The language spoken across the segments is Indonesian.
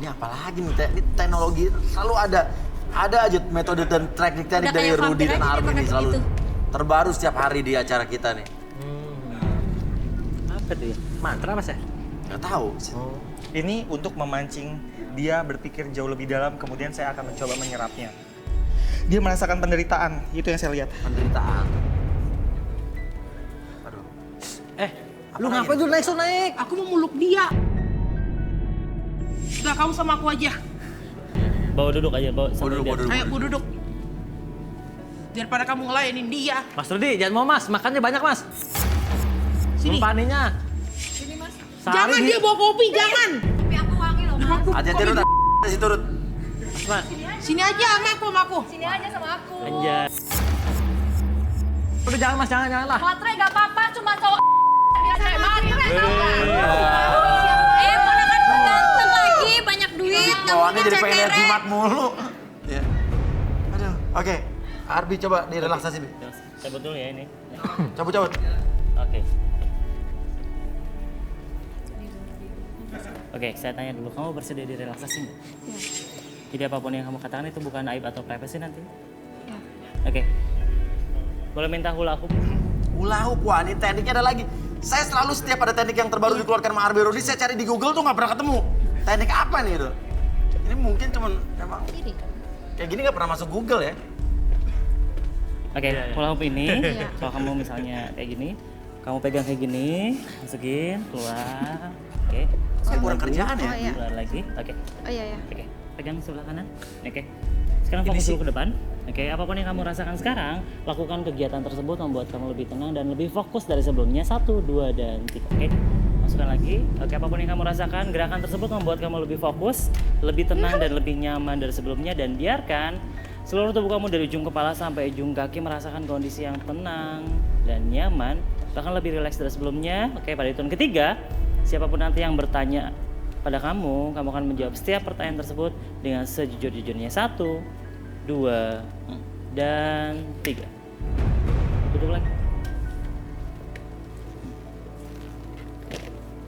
Ini apalagi nih, ini teknologi selalu ada aja metode dan teknik-teknik dari Rudy dan Arby nih selalu terbaru setiap hari di acara kita nih. Apa tuh ya? Mantra mas ya? Gak tahu. Oh. Ini untuk memancing dia berpikir jauh lebih dalam, kemudian saya akan mencoba menyerapnya. Dia merasakan penderitaan, itu yang saya lihat. Penderitaan. Aduh. Lu ngapain dulu naik? Aku mau muluk dia. Udah, kamu sama aku aja. Bawa duduk aja, bawa Duduk. Ayo, aku duduk. Daripada kamu ngelayanin dia. Mas Rudy, jangan mau mas, makannya banyak mas. Sini. Paninya. Sini mas. Jangan dia bawa kopi, jangan. Tapi aku wangi loh mas. Hati-hati Rut, situ Rut. Mas, Sini aja sama aku. Sini aja sama aku. Anjay. udah jangan mas, jangan lah. Matre gak apa-apa, cuma cowok biasa matre tau gak? Ponakan gue ganteng lagi, banyak duit, gak Bawaannya mungkin jadi pengen lihat cekere. jimat mulu. Ya. Aduh, oke. Arby coba direlaksasi, Bi. Cabut dulu ya ini. Cabut. Oke. Oke, saya tanya dulu, kamu bersedia direlaksasi nggak? Iya. Jadi apapun yang kamu katakan itu bukan aib atau privacy nanti? Iya. Oke. Boleh minta hula hoop? Hula hoop, wah ini tekniknya ada lagi. Saya selalu setiap ada teknik yang terbaru dikeluarkan sama Arby Rudy, saya cari di Google tuh nggak pernah ketemu. Teknik apa nih itu? Ini mungkin cuman emang Kiri. kayak gini nggak pernah masuk Google ya. Oke, hula hoop ini, Iya. kalau kamu misalnya kayak gini, kamu pegang kayak gini, masukin, keluar, oke. Saya kurang kerjaan ya. Oh iya. Keluar lagi, oke. Oh iya ya. Oke, pegang sebelah kanan. Oke. Sekarang fokus dulu ke depan. Oke, apapun yang kamu rasakan sekarang, lakukan kegiatan tersebut membuat kamu lebih tenang dan lebih fokus dari sebelumnya. 1, 2, dan 3. Oke. Masukkan lagi. Oke, apapun yang kamu rasakan, gerakan tersebut membuat kamu lebih fokus, lebih tenang dan lebih nyaman dari sebelumnya, dan biarkan seluruh tubuh kamu dari ujung kepala sampai ujung kaki merasakan kondisi yang tenang dan nyaman, bahkan lebih rileks dari sebelumnya. Oke, pada hitungan ketiga, siapapun nanti yang bertanya pada kamu akan menjawab setiap pertanyaan tersebut dengan sejujur-jujurnya. 1, 2, dan 3. Duduk lagi.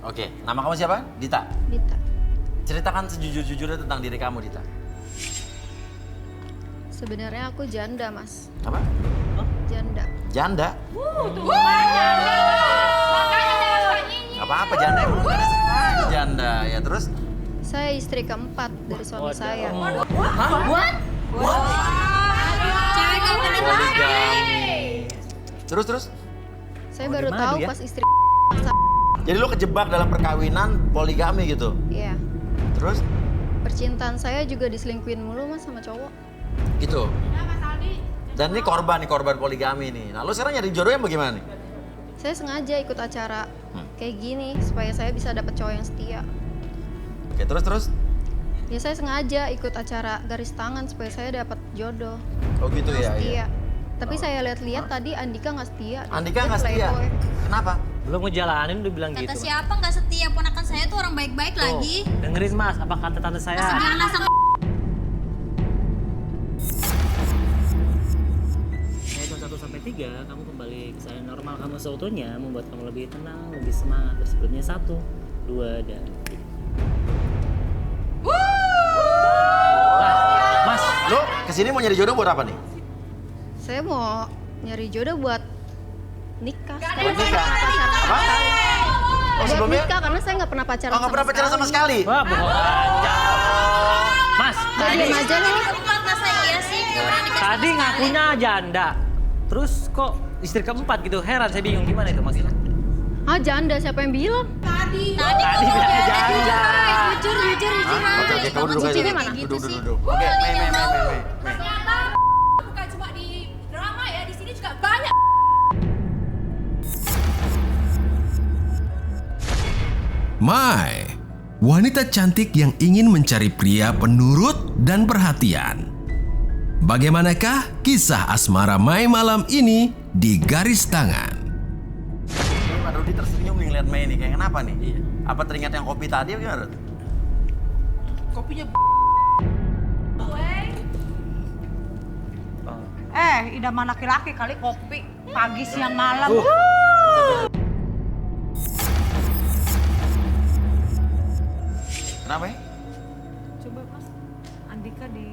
Oke, nama kamu siapa? Dita. Dita. Ceritakan sejujur-jujurnya tentang diri kamu, Dita. Sebenarnya aku janda mas. Apa? Janda. Janda? Makanya jangan nyanyi. Apa-apa janda emang nggak ada salahnya janda ya terus? Saya istri keempat dari suami saya. Cewek kamu Poligami. Terus? Saya baru gimana tahu dia? pas istri. Jadi lo kejebak dalam perkawinan poligami gitu? Iya. Terus? Percintaan saya juga diselingkuhin mulu mas sama cowok. Gitu? Dan ini korban poligami nih. Nah lo sekarang nyari jodoh yang bagaimana nih? Saya sengaja ikut acara kayak gini supaya saya bisa dapet cowok yang setia. Oke terus? Ya saya sengaja ikut acara garis tangan supaya saya dapat jodoh Oh gitu yang ya? setia. Iya. Tapi saya lihat-lihat tadi Andika nggak setia. Andika Dia nggak setia? playboy. Kenapa? Belum ngejalanin udah bilang Kata gitu. siapa nggak setia, ponakan saya tuh orang baik-baik lagi. Dengerin mas, apa kata tante saya? Jangan asal Hitung 1 sampai 3, kamu kembali ke saya normal kamu seutuhnya, membuat kamu lebih tenang, lebih semangat dari sebelumnya. 1, 2, dan 3. Mas, lo kesini mau nyari jodoh buat apa nih? Saya mau nyari jodoh buat nikah. Buat nikah? Apa? Oh Buat sebelumnya? nikah karena saya nggak pernah pacaran. Oh nggak pernah pacaran sama sekali? Wah, bohong aja. Mas, Jadi aja nih. keempat masa iya sih nggak berani kasih tadi ngakunya janda. Terus kok istri keempat gitu? Heran, saya bingung gimana itu maksudnya. Ah janda siapa yang bilang? tadi Tadi bilangnya janda. jujur Oke, kamu duduk aja. Kuncinya mana? Duduk. Oke, Mei. Bukan cuma di drama ya, di sini juga banyak. Mai, wanita cantik yang ingin mencari pria penurut dan perhatian. Bagaimanakah kisah asmara Mai malam ini di Garis Tangan? Ini Pak Rudy tersenyum nih ngeliat Mei nih, kayak kenapa nih? Iya. Apa teringat yang kopi tadi apa gimana? Kopinya idaman laki-laki kali kopi pagi siang malam. Kenapa ya? coba Mas. Andika di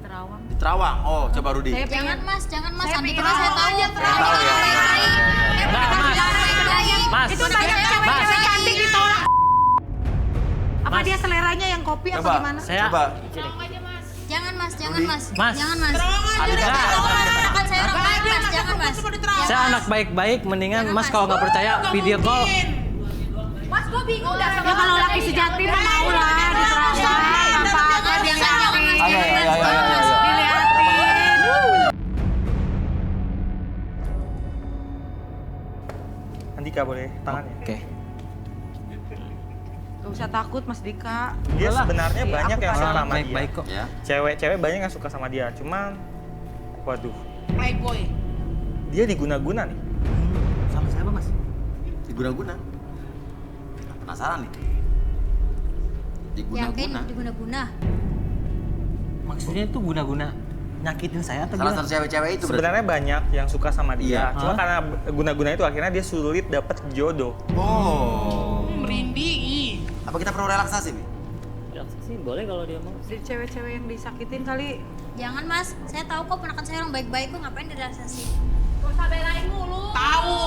Terawang. Di Terawang. Oh, coba Rudi. Jangan mas, Saya Andika pengen saya tahu tahu. aja Saya tahu ya. Enggak, Mas. Mas. Itu banyak cewek-cewek cantik ditolak. Apa Mas. dia seleranya yang kopi apa Coba. gimana? Saya Coba. Jangan mas, Rudi. Mas. Jangan mas. Andika. Ponakan saya orang baik mas, jangan mas. Saya anak baik-baik, mendingan Mas kalau nggak percaya video call. Mas, gue bingung dah sama Ya kalau laki sejati mah mau lah di Terawang. Apa-apa dia liatin. Ayo. Diliatin. Andika boleh tangannya. Oke. Gak usah takut Mas Dika. Dia Udah lah. sebenarnya banyak yang suka sama dia. Baik-baik kok. Ya. Cewek-cewek banyak yang suka sama dia, cuman waduh, Playboy. dia diguna-guna nih. Sama siapa, Mas? Diguna-guna. Penasaran nih. Yakin Diguna-guna. diguna-guna. Maksudnya itu guna-guna nyakitin saya atau Salah gimana? satu cewek-cewek itu berarti. Sebenarnya banyak yang suka sama dia, Iya. cuma Hah? karena guna-guna itu akhirnya dia sulit dapet jodoh. Oh. Merinding. Apa kita perlu relaksasi nih? Relaksasi boleh kalau dia mau. Si cewek-cewek yang disakitin kali. Jangan mas, saya tahu kok ponakan saya orang baik-baik kok ngapain direlaksasi. Gak usah belain mulu. Tahu.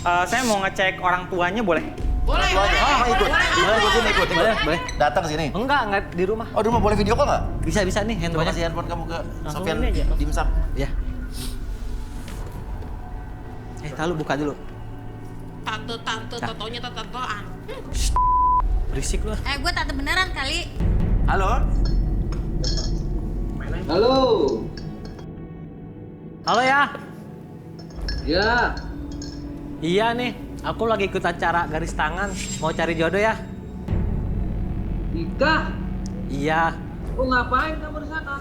Saya mau ngecek orang tuanya boleh? Boleh. Oh, ikut. Boleh sini ikut. Boleh. Datang sini. Enggak di rumah. Oh, di rumah boleh video call nggak? Bisa nih Coba handphonenya. kasih handphone kamu ke Langsung Sofian ini aja. Dimsum. Ya. Tahu buka dulu. Tante, totonya tante-tantean. Berisik lu. Gue tante beneran kali. Halo? Halo ya. Ya, Iya nih, aku lagi ikut acara garis tangan. Mau cari jodoh ya? nikah. Iya. Lu ngapain kamu di sana?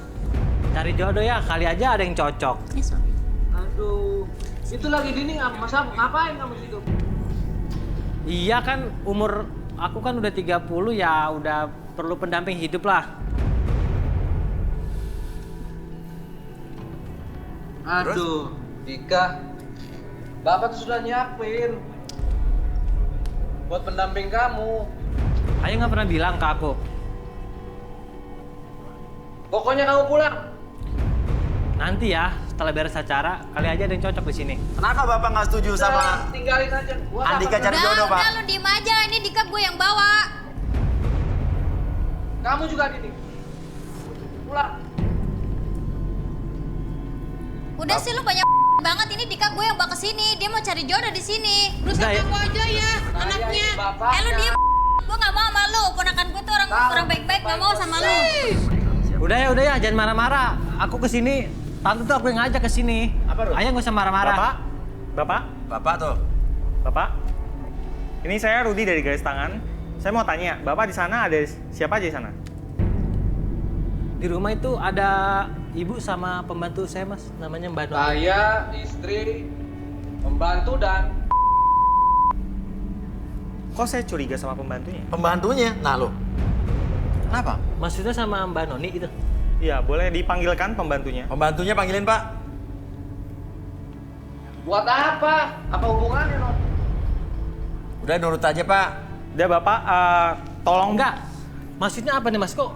Cari jodoh ya, kali aja ada yang cocok. Aduh, itu lagi dini masa ngapain kamu di situ? Iya kan umur aku kan udah 30 ya udah perlu pendamping hidup lah. Aduh, nikah. Bapak tuh sudah nyiapin buat pendamping kamu. Ayo nggak pernah bilang ke aku. Pokoknya kamu pulang. Nanti ya, setelah beres acara, kali aja ada yang cocok di sini. Kenapa Bapak nggak setuju Udah, sama tinggalin aja. Gua Andika dapat- cari jodoh, Pak? Udah lu diem aja, ini Dika gue yang bawa. Kamu juga dini. Pulang. Udah sih lu banyak banget, ini Dika gue yang bawa ke sini. Dia mau cari jodoh di sini. Udah Udah, ya. sama aku aja ya, anaknya. Lu diem. Gue gak mau sama lu. Ponakan gue tuh orang baik-baik, gak mau sama lu. Udah ya, jangan marah-marah. Aku kesini, tante tuh aku yang ngajak ke sini. Apa, Ruth? Ayo nggak usah marah-marah. Bapak tuh? Bapak, ini saya Rudi dari Garis Tangan. Saya mau tanya, Bapak di sana ada siapa aja di sana? Di rumah itu ada ibu sama pembantu saya, Mas. Namanya Mbak Noni. Saya, istri, pembantu dan Kok saya curiga sama pembantunya? Pembantunya? Nah lo. Kenapa? Maksudnya sama Mbak Noni itu. Iya, boleh dipanggilkan pembantunya. Pembantunya panggilin Pak. buat apa? Apa hubungannya, Non? Udah nurut aja Pak. Udah Bapak, tolong Enggak. Maksudnya apa nih, Mas? Kok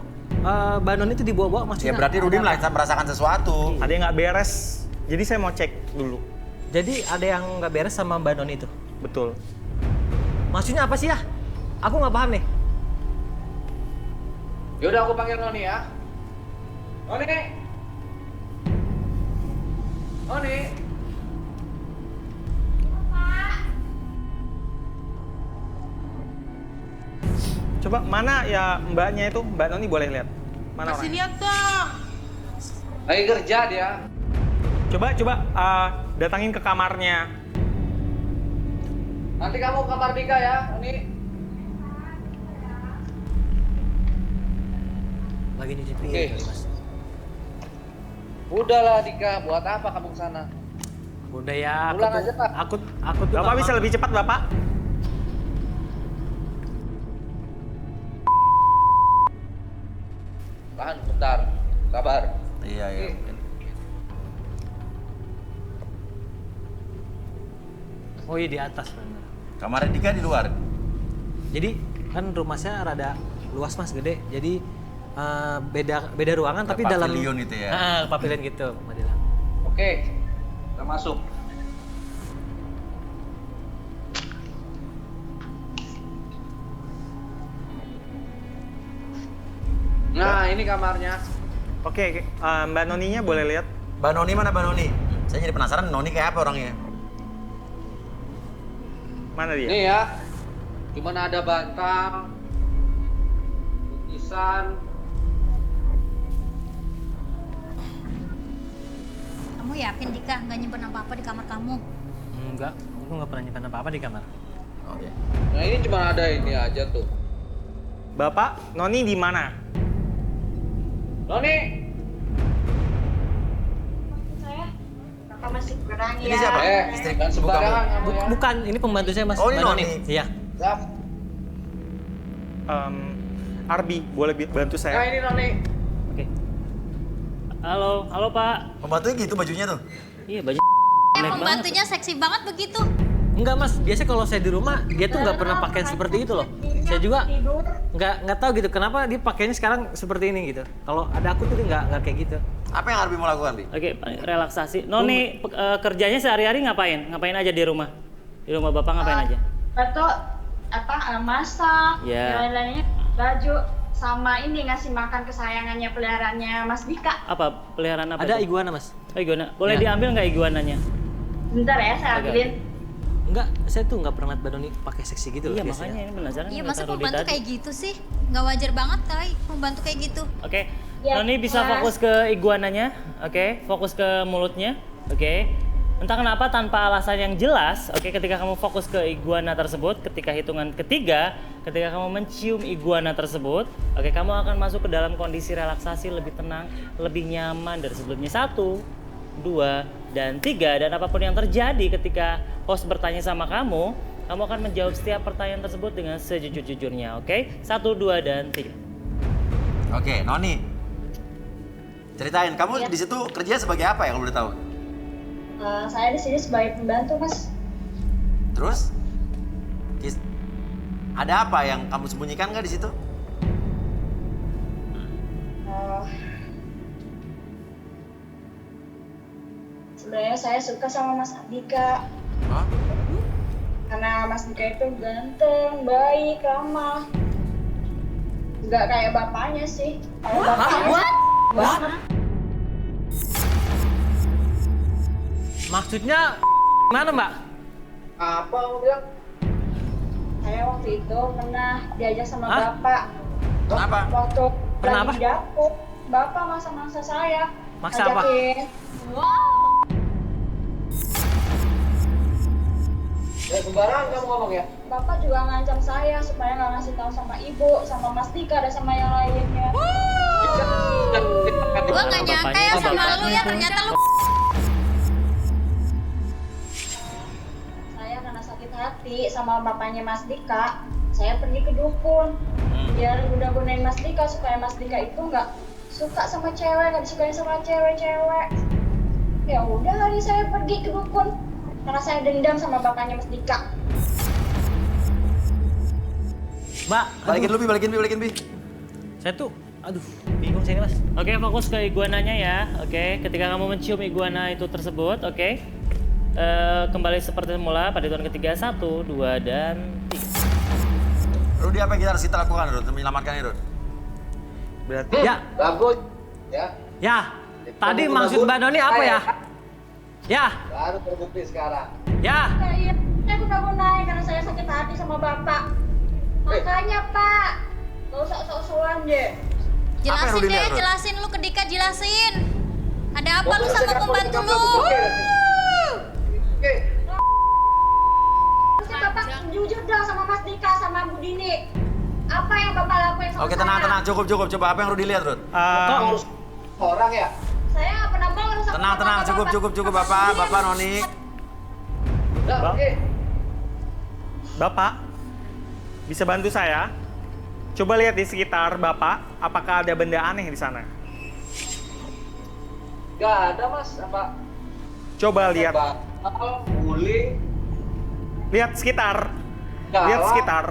Mbak Noni itu dibawa-bawa Ya maksudnya? berarti Rudi ada apa? merasakan sesuatu. ada yang nggak beres. Jadi saya mau cek dulu. Jadi ada yang nggak beres sama Mbak Noni itu? Betul. Maksudnya apa sih ya? Aku nggak paham nih. Yaudah aku panggil Noni ya. Noni. Noni. Coba mana ya mbaknya itu? Mbak Noni boleh lihat. Mana Kasih orangnya? lihat dong. Lagi kerja dia. Coba datangin ke kamarnya. Nanti kamu ke kamar Dika ya, Noni. Lagi nyuci piring Oke. kali, Mas. Udahlah Dika, buat apa kamu ke sana? Udah ya, Pulang aja, Pak. aku tuh Bapak nggak bisa mau. lebih cepat, Bapak? Tahan bentar, sabar. Iya. Oh iya di atas benar. Kamar Dika di luar. Jadi kan rumah saya rada luas mas, gede. Jadi beda ruangan tapi dalam pavilion itu ya. Pavilion gitu, Madila. Oke, kita masuk. Nah, ini kamarnya. Oke, Mbak Noninya boleh lihat? Mbak Noni mana Mbak Noni? Saya jadi penasaran Noni kayak apa orangnya. Mana dia? Nih ya, cuman ada bantal, lukisan. Kamu yakin Dika nggak nyimpen apa-apa di kamar kamu? Enggak, aku nggak pernah nyimpan apa-apa di kamar. Oke. Nah ini cuma ada ini aja tuh. Bapak, Noni di mana? Noni, Saya, Kakak masih kurang Ini ya. siapa? Istri dan ibu kamu. sembarangan kamu ya. Bukan, ini pembantu saya mas. Oh, ini Mbak Noni. Iya. Zap. Arbi, boleh bantu Nah saya? ini Noni. Oke. Halo Pak. Pembantunya gitu bajunya tuh. Iya baju. Pembantunya seksi banget begitu. Enggak mas, biasanya kalau saya di rumah dia tuh nggak pernah pakaian seperti itu loh. Saya juga nggak tahu gitu kenapa dia pakainya sekarang seperti ini gitu. Kalau ada aku tuh dia nggak kayak gitu. Apa yang Arbi mau lakukan, Bi? Oke, relaksasi. Noni kerjanya sehari-hari ngapain? Ngapain aja di rumah? Di rumah Bapak ngapain aja? Atau masak, Ya. lain-lainnya baju, sama ini ngasih makan kesayangannya peliharaannya Mas Dika. Apa peliharaan apa? Ada itu? iguana mas? Oh, iguana. Boleh Ya. diambil nggak iguananya? Bentar ya, saya Agak. ambilin. Enggak, saya tuh nggak pernah Mbak Doni pakai seksi gitu loh Iya biasanya. makanya ini penasaran. Iya kata masa Rudi pembantu tadi. kayak gitu sih? Nggak wajar banget kali pembantu kayak gitu. Oke, Ya, Noni bisa Mas. fokus ke iguananya, oke? Fokus ke mulutnya, oke? Entah kenapa tanpa alasan yang jelas, oke? Ketika kamu fokus ke iguana tersebut, ketika hitungan ketiga, ketika kamu mencium iguana tersebut, oke? Kamu akan masuk ke dalam kondisi relaksasi lebih tenang, lebih nyaman dari sebelumnya. 1, 2, dan 3. Dan apapun yang terjadi ketika host bertanya sama kamu akan menjawab setiap pertanyaan tersebut dengan sejujur-jujurnya, oke? 1, 2, dan 3. Oke, Noni. Ceritain, kamu di situ kerja sebagai apa ya kalau boleh tahu? Saya di sini sebagai pembantu, Mas. Terus? Ada apa yang kamu sembunyikan nggak di situ? Sebenarnya saya suka sama Mas Dika. Hah? Karena Mas Dika itu ganteng, baik, ramah. Nggak kayak bapaknya sih. Kalau bapaknya banget. Maksudnya mana Mbak? Apa kamu bilang? Saya waktu itu pernah diajak sama Hah? bapak. Kenapa? Waktu Pernah lagi apa? di dapur, bapak mangsa-mangsa saya. Maksa apa? Ngajakin. Ya sembarangan kamu ngomong ya. Bapak juga ngancam saya supaya nggak ngasih tahu sama ibu, sama Mas Dika, dan sama yang lainnya. Gua nggak nyangka ya sama lu ya, ternyata lu Saya karena sakit hati sama bapaknya Mas Dika, saya pergi ke dukun. Biar guna-gunain Mas Dika supaya Mas Dika itu nggak suka sama cewek, nggak disukain sama cewek-cewek. Ya udah hari saya pergi ke dukun karena saya dendam sama bapaknya Mas Dika. Mbak, Balikin, Bi. saya tuh, bingung saya ini mas. Oke, fokus ke iguananya ya. Oke, ketika kamu mencium iguana itu tersebut, oke. Kembali seperti semula pada hitungan ketiga. 1, 2, dan 3. Rudi, apa yang kita harus lakukan, Rud? Untuk menyelamatkan ini, Rud? Berarti Ya, Bagus. Ya. ya. Tadi maksud Mbak Doni apa ya? Ya, Baru terbukti sekarang. ya. Iya, saya guna-gunain karena saya sakit hati sama bapak. Makanya Pak, gak usah sok-sokan deh. jelasin Rudi deh, lihat, Rud? jelasin lu ke Dika, jelasin. Ada apa lu Pokoknya sama saya pembantu kamu lu? Oke. Harusnya Bapak jujur dong sama Mas Dika, sama Bu Dini. Apa yang Bapak lakuin sama Oke, saya? tenang. Cukup. Coba apa yang Rudi lihat, Rud? Kamu harus orang ya. Saya nggak pernah banget sama Tenang. Bapak. Cukup, Bapak, Noni. Udah, oke. Bapak, bisa bantu saya? Coba lihat di sekitar Bapak, apakah ada benda aneh di sana? Gak ada mas, apa? Coba lihat. Bakal, guling, Lihat sekitar. galak. Lihat sekitar.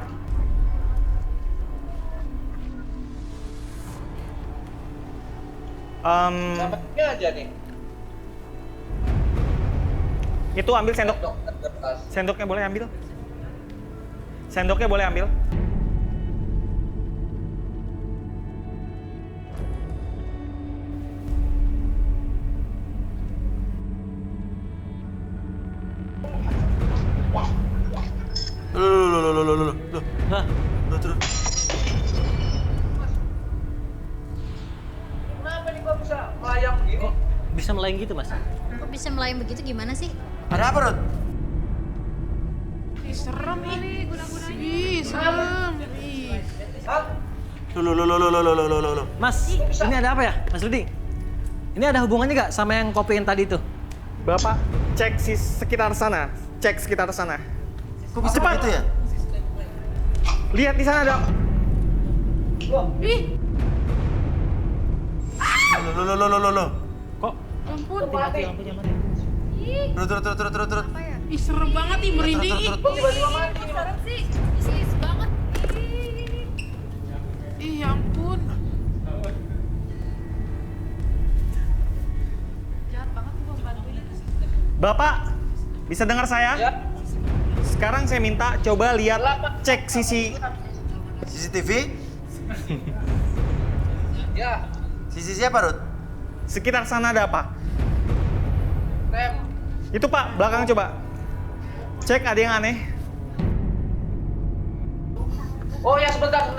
Dapatnya aja nih. Itu ambil sendok. Sendoknya boleh ambil. Sendoknya boleh ambil. Loh. Hah? Terus. Kenapa nih kok bisa melayang begini? Bisa melayang gitu, Mas? Kok bisa melayang begitu gimana sih? Ada apa, Rut? Ih, serem ih. Ih, serem. Ih. Loh. Mas, ini ada apa ya, Mas Rudi? Ini ada hubungannya nggak sama yang kopiin tadi itu? Bapak cek sekitar sana. Cek sekitar sana. Kok bisa Cepat. begitu ya? Lihat di sana ada. Ih, Loh. Kok? ampun. Mati lampunya mati. Terus. Ih, serem banget ih, merinding ih. Tiba-tiba mati. Serem sih. Sis banget. Ih, ya ampun. Jahat banget tuh bantuin. Bapak, bisa dengar saya? Ya. Sekarang saya minta coba lihat cek sisi. CCTV? Ya. Sisi siapa, Rut? Sekitar sana ada apa? Rem. Itu Pak, belakang coba. Cek ada yang aneh. Oh ya sebentar.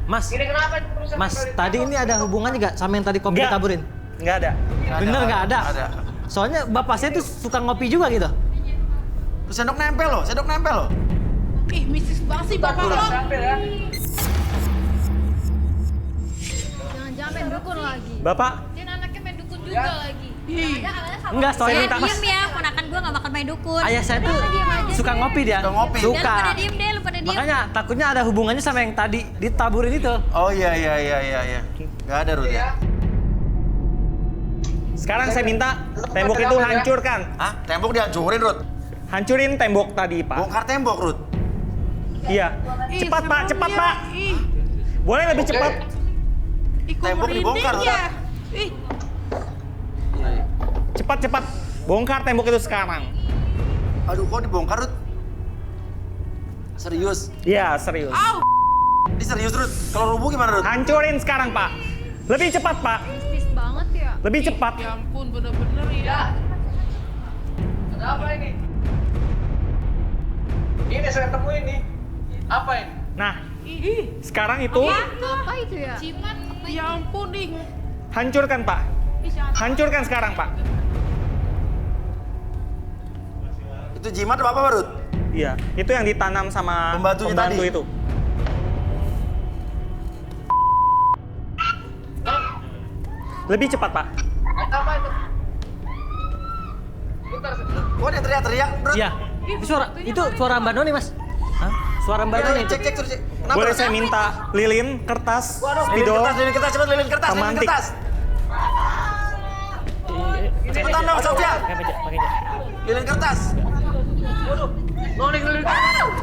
Mas, Ini kenapa? Perusahaan Mas, kembali tadi tahu? ini ada hubungannya nggak sama yang tadi kopi Nggak. ditaburin? Nggak ada. Bener nggak ada? Ada. Soalnya bapak saya tuh suka ngopi juga gitu. Terus sendok nempel loh. Ih, mistis banget sih bapak lo. Sampai ya. Jangan-jangan main dukun lagi. Bapak, Dia anaknya main dukun juga lagi. Ih. Enggak, soalnya Saya minta Mas. diem ya, ponakan gue gak makan main dukun. Ayah saya tuh suka ngopi dia. Suka ngopi. Udah, lu Suka. pada diem deh, lu pada diem. Makanya takutnya ada hubungannya sama yang tadi ditaburin itu. Oh iya. Gak ada, Rut ya? sekarang saya minta tembok itu hancurkan. Hah? Tembok dihancurin, Rut? Hancurin tembok tadi, Pak. Bongkar tembok, Rut? Iya. Ih, Cepat, Pak, serem cepat, ya. Pak. Ih, Boleh lebih cepat. ih, kok Tembok merinding dibongkar, ya. Rut. Ih, Cepat. Bongkar tembok itu sekarang. Aduh, kok dibongkar, Rut? Serius? Iya, serius. au. Ini serius, Rut? Kalau rubuh gimana, Rut? Hancurin sekarang, Pak. Lebih cepat, Pak. Mistis banget ya. Lebih cepat. Ya ampun, bener-bener ya. Ada apa ini? Ini saya temuin nih. Apa ini? Nah, Ih, sekarang itu Apa itu ya? Cimat. ya ampun nih. hancurkan, Pak. Hancurkan sekarang, Pak. Itu jimat apa, Rut? Iya, itu yang ditanam sama Pembantunya pembantu tadi? itu. Lebih cepat, Pak. Apa itu? Bentar. Kok dia teriak-teriak, Rut? Iya. Itu suara Mbak Noni, Mas. Hah? Suara Mbak Noni. Cek terus, cek. Kenapa, Boleh Rut? saya minta lilin, kertas, Lilin spidol, kertas, cepet lilin kertas, Pemantik. Cepetan dong, Sofia. Pakai meja, pakai meja. Lilin kertas. Noning lilin.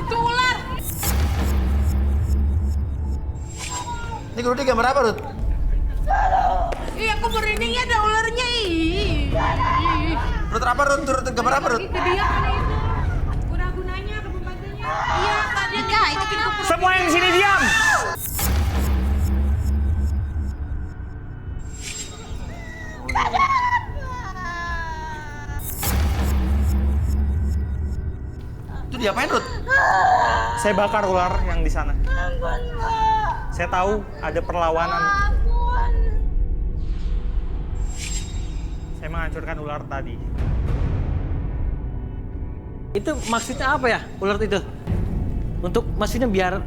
Itu ular. Ini Rudi gambar apa, Rut? Ih, aku merinding ya, ada ularnya. Ih. Rut apa, Rut? Rut gambar apa, Rut? Itu dia kan itu. Guna-gunanya ke pembantunya. Iya, tadi Dika, itu kenapa? Semua yang di sini diam. Itu diapain, Rut? Saya bakar ular yang di sana. Saya tahu ada perlawanan. Saya menghancurkan ular tadi. Itu maksudnya apa ya ular itu? Maksudnya biar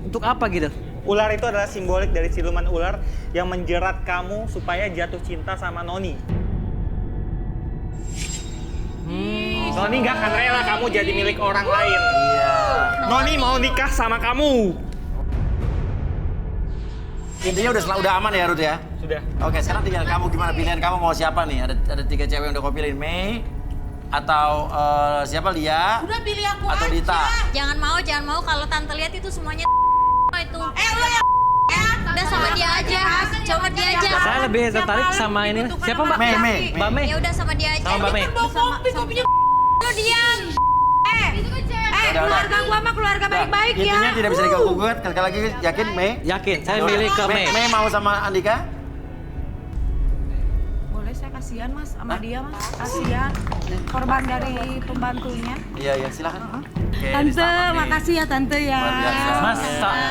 untuk apa gitu? Ular itu adalah simbolik dari siluman ular yang menjerat kamu supaya jatuh cinta sama Noni. Noni nggak akan rela kamu jadi milik orang lain. Iya. Noni mau nikah sama kamu. Intinya udah aman ya, Rut ya? Sudah. Oke, sekarang tinggal kamu gimana pilihan kamu mau siapa nih? Ada 3 cewek yang udah kau pilih, Mei atau siapa, Lia udah pilih aku atau aja. Dita? Jangan mau kalau tante lihat itu semuanya itu. Lo ya. Udah sama dia aja. Coba dia aja. Saya lebih tertarik sama ini. Siapa Mbak? Mei. Mbak Mei. Ya udah sama dia aja. Sama Mbak Mei. Bawa kopi, kopinya Lu diam. keluarga gua mah keluarga baik-baik ya. Intinya tidak bisa diganggu-gugat. Sekali lagi yakin Mei? Yakin, saya milih ke Mei. Mei mau sama Andika? Boleh saya kasihan mas sama dia mas, kasihan korban dari pembantunya. Iya, silakan. Oke, Tante, diselamat, Mei. makasih ya tante ya. Luar biasa. Mas,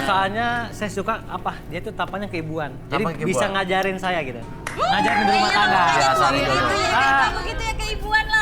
soalnya saya suka apa? Dia tuh tapannya keibuan. Jadi Tapan keibuan. bisa ngajarin saya gitu. Ngajarin di rumah tangga. Biasa Itu gitu. ya kayak gitu ya keibuan lah.